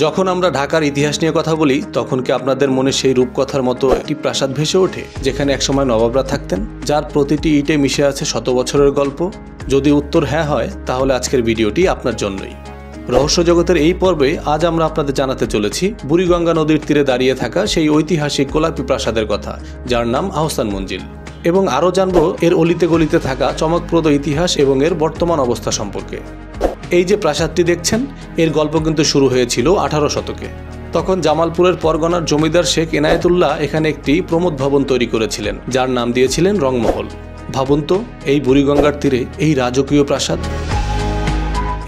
যখন আমরা ঢাকার ইতিহাস নিয়ে কথা বলি তখন কি আপনাদের মনে সেই রূপকথার মতো একটি প্রাসাদ ভেসে ওঠে যেখানে একসময় নবাবরা থাকতেন, যার প্রতিটি ইটে মিশে আছে শত বছরের গল্প? যদি উত্তর হ্যাঁ হয় তাহলে আজকের ভিডিওটি আপনার জন্যই। রহস্য জগতের এই পর্বে আজ আমরা আপনাদের জানাতে চলেছি বুড়িগঙ্গা নদীর তীরে দাঁড়িয়ে থাকা সেই ঐতিহাসিক গোলাপি প্রাসাদের কথা, যার নাম আহসান মঞ্জিল, এবং আরও জানব এর অলিতে গলিতে থাকা চমকপ্রদ ইতিহাস এবং এর বর্তমান অবস্থা সম্পর্কে। এই যে প্রাসাদটি দেখছেন, এর গল্প কিন্তু শুরু হয়েছিল 18 শতকে। তখন জামালপুরের পরগনার জমিদার শেখ এনায়েতুল্লাহ এখানে একটি প্রমোদ ভবন তৈরি করেছিলেন, যার নাম দিয়েছিলেন রংমহল। ভাবুন তো, এই বুড়িগঙ্গার তীরে এই রাজকীয় প্রাসাদ।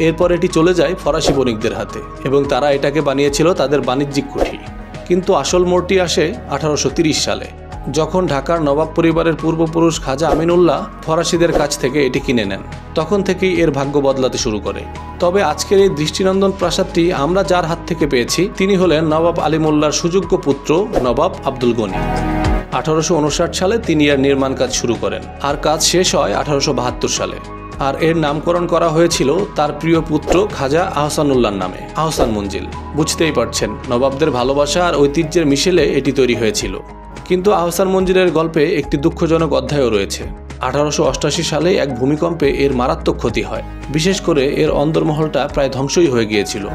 এরপর এটি চলে যায় ফরাসি বণিকদের হাতে এবং তারা এটাকে বানিয়েছিল তাদের বাণিজ্যিক কুঠি। কিন্তু আসল মোড়টি আসে 1830 সালে, যখন ঢাকার নবাব পরিবারের পূর্বপুরুষ খাজা আমিনুল্লাহ ফরাসিদের কাছ থেকে এটি কিনে নেন। তখন থেকেই এর ভাগ্য বদলাতে শুরু করে। তবে আজকের এই দৃষ্টিনন্দন প্রাসাদটি আমরা যার হাত থেকে পেয়েছি তিনি হলেন নবাব আলিমুল্লাহর সুযোগ্য পুত্র নবাব আব্দুল গনি। 1859 সালে তিনি এর নির্মাণ কাজ শুরু করেন আর কাজ শেষ হয় 1872 সালে। আর এর নামকরণ করা হয়েছিল তার প্রিয় পুত্র খাজা আহসানুল্লাহর নামে, আহসান মঞ্জিল। বুঝতেই পারছেন, নবাবদের ভালোবাসা আর ঐতিহ্যের মিশেলে এটি তৈরি হয়েছিল। কিন্তু আহসান মঞ্জিলের গল্পে একটি দুঃখজনক অধ্যায়ও রয়েছে। 1888 সালে এক ভূমিকম্পে এর মারাত্মক ক্ষতি হয়। বিশেষ করে এর অন্দরমহলটা প্রায় ধ্বংসই হয়ে গিয়েছিল।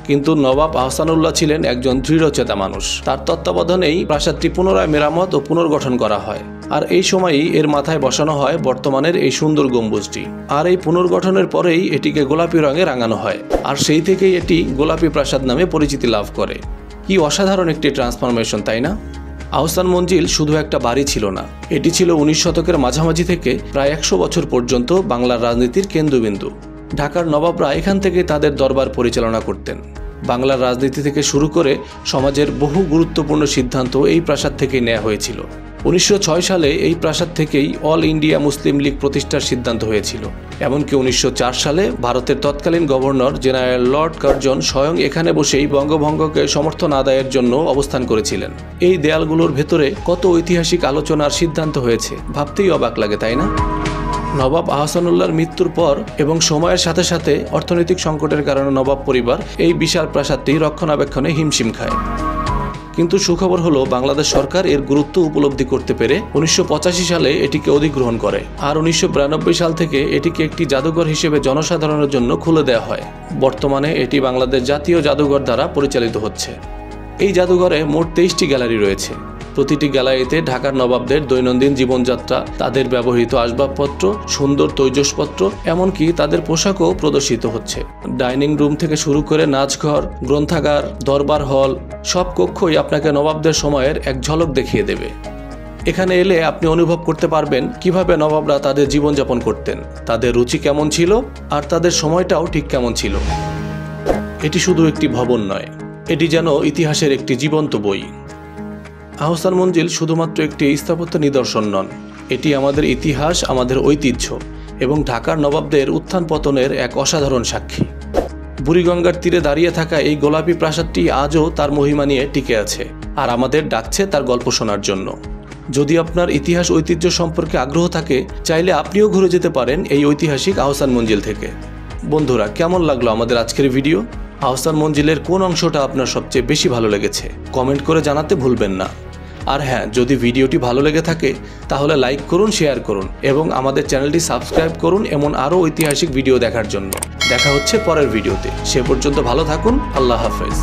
কিন্তু নবাব আহসানুল্লাহ ছিলেন একজন দৃঢ়চেতা মানুষ। তার তত্ত্বাবধানেই প্রাসাদটি পুনরায় মেরামত ও পুনর্গঠন করা হয়। আর এই সময়ই এর মাথায় বসানো হয় বর্তমানের এই সুন্দর গম্বুজটি। আর এই পুনর্গঠনের পরেই এটিকে গোলাপি রঙে রাঙানো হয়। আর সেই থেকেই এটি গোলাপি প্রাসাদ নামে পরিচিতি লাভ করে। কি অসাধারণ একটি ট্রান্সফরমেশন, তাই না? আহসান মঞ্জিল শুধু একটা বাড়ি ছিল না, এটি ছিল 19 শতকের মাঝামাঝি থেকে প্রায় 100 বছর পর্যন্ত বাংলার রাজনীতির কেন্দ্রবিন্দু। ঢাকার নবাবরা এখান থেকে তাদের দরবার পরিচালনা করতেন। বাংলার রাজনীতি থেকে শুরু করে সমাজের বহু গুরুত্বপূর্ণ সিদ্ধান্ত এই প্রাসাদ থেকেই নেওয়া হয়েছিল। 1906 সালে এই প্রাসাদ থেকেই অল ইন্ডিয়া মুসলিম লীগ প্রতিষ্ঠার সিদ্ধান্ত হয়েছিল। এমনকি 1904 সালে ভারতের তৎকালীন গভর্নর জেনারেল লর্ড কার্জন স্বয়ং এখানে বসেই বঙ্গভঙ্গকে সমর্থন আদায়ের জন্য অবস্থান করেছিলেন। এই দেয়ালগুলোর ভেতরে কত ঐতিহাসিক আলোচনার সিদ্ধান্ত হয়েছে, ভাবতেই অবাক লাগে, তাই না? নবাব আহসানুল্লাহর মৃত্যুর পর এবং সময়ের সাথে সাথে অর্থনৈতিক সংকটের কারণে নবাব পরিবার এই বিশাল প্রাসাদটি রক্ষণাবেক্ষণে হিমশিম খায়। কিন্তু সুখবর হলো, বাংলাদেশ সরকার এর গুরুত্ব উপলব্ধি করতে পেরে 1985 সালে এটিকে অধিগ্রহণ করে। আর 1992 সাল থেকে এটিকে একটি জাদুঘর হিসেবে জনসাধারণের জন্য খুলে দেওয়া হয়। বর্তমানে এটি বাংলাদেশ জাতীয় জাদুঘর দ্বারা পরিচালিত হচ্ছে। এই জাদুঘরে মোট 23টি গ্যালারি রয়েছে। প্রতিটি গ্যালারিতে ঢাকার নবাবদের দৈনন্দিন জীবনযাত্রা, তাদের ব্যবহৃত আসবাবপত্র, সুন্দর তৈজসপত্র, এমনকি তাদের পোশাকও প্রদর্শিত হচ্ছে। ডাইনিং রুম থেকে শুরু করে নাচঘর, গ্রন্থাগার, দরবার হল, সব কক্ষই আপনাকে নবাবদের সময়ের এক ঝলক দেখিয়ে দেবে। এখানে এলে আপনি অনুভব করতে পারবেন কিভাবে নবাবরা তাদের জীবনযাপন করতেন, তাদের রুচি কেমন ছিল আর তাদের সময়টাও ঠিক কেমন ছিল। এটি শুধু একটি ভবন নয়, এটি যেন ইতিহাসের একটি জীবন্ত বই। আহসান মঞ্জিল শুধুমাত্র একটি স্থাপত্য নিদর্শন নন, এটি আমাদের ইতিহাস, আমাদের ঐতিহ্য এবং ঢাকার নবাবদের উত্থান পতনের এক অসাধারণ সাক্ষী। বুড়িগঙ্গার তীরে দাঁড়িয়ে থাকা এই গোলাপি প্রাসাদটি আজও তার মহিমা নিয়ে টিকে আছে আর আমাদের ডাকছে তার গল্প শোনার জন্য। যদি আপনার ইতিহাস ঐতিহ্য সম্পর্কে আগ্রহ থাকে, চাইলে আপনিও ঘুরে যেতে পারেন এই ঐতিহাসিক আহসান মঞ্জিল থেকে। বন্ধুরা, কেমন লাগলো আমাদের আজকের ভিডিও? আহসান মঞ্জিলের কোন অংশটা আপনার সবচেয়ে বেশি ভালো লেগেছে কমেন্ট করে জানাতে ভুলবেন না। আর হ্যাঁ, যদি ভিডিওটি ভালো লেগে থাকে তাহলে লাইক করুন, শেয়ার করুন এবং আমাদের চ্যানেলটি সাবস্ক্রাইব করুন এমন আরও ঐতিহাসিক ভিডিও দেখার জন্য। দেখা হচ্ছে পরের ভিডিওতে। সে পর্যন্ত ভালো থাকুন। আল্লাহ হাফেজ।